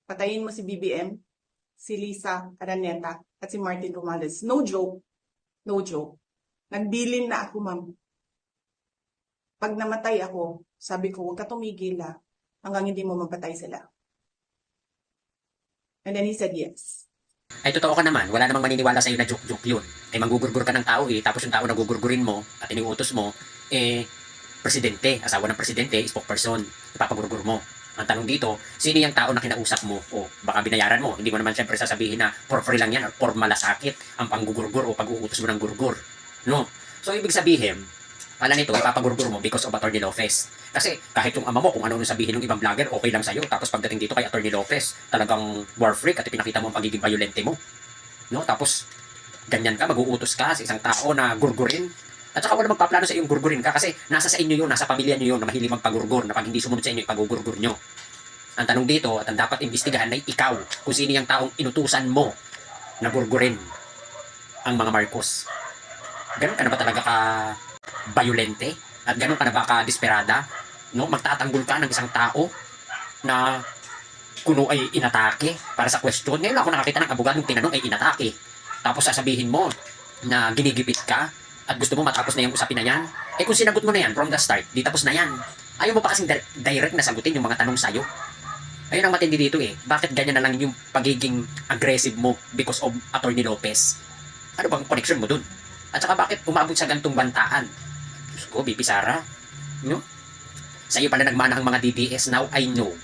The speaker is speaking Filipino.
Patayin mo si BBM, si Lisa Araneta, at si Martin Romales. No joke. No joke. Nagbilin na ako, ma'am. Pag namatay ako, sabi ko, huwag ka tumigil hanggang hindi mo mapatay sila. And then he said yes. Ay totoo ka naman, wala namang maniniwala sa'yo na joke-joke yun. Ay manggugurgur ka ng tao tapos yung tao na gugurgurin mo at iniutos mo, presidente, asawa ng presidente, spokesperson, ipapagurgur mo. Ang tanong dito, sino yung tao na kinausap mo o baka binayaran mo? Hindi mo naman siyempre sasabihin na for free lang yan or for malasakit ang panggugurgur o pag-uutos mo ng gurgur. No? So ibig sabihin, pala nito, ipapagurgur mo because of Atty. Lopez. Kasi kahit yung ama mo, kung ano sabihin ng ibang vlogger, okay lang sa'yo. Tapos pagdating dito kay Atty. Lopez, talagang war freak at pinakita mo ang pagiging violente mo. No? Tapos, ganyan ka, mag-uutos ka sa isang tao na gurgurin. At saka wala magpaplano sa iyong gurgurin ka kasi nasa sa inyo yun, nasa pamilya nyo yun na mahilig magpagurgur na pag hindi sumunod sa inyo, ipagugurgur nyo. Ang tanong dito at ang dapat imbestigahan ay ikaw kung sino yung taong inutusan mo na gurgurin ang mga Marcos. Ganun ka na ba talaga ka violente? At ganun ka na ba ka desperada? No? Magtatanggol ka ng isang tao na kuno ay inatake para sa question. Ngayon lang ako nakakita ng abogadong tinanong ay inatake. Tapos sasabihin mo na ginigipit ka at gusto mo matapos na yung usapin na yan. Eh kung sinagot mo na yan from the start, di tapos na yan. Ayaw mo pa kasing direct na sagutin yung mga tanong sa'yo. Ayun ang matindi dito Bakit ganyan na lang yung pagiging aggressive mo because of Atty. Lopez? Ano bang connection mo dun? At saka bakit umabot sa gantong bantaan? Diyos ko, BP Sara. No? Sa'yo pala nagmana ang mga DDS, now I know.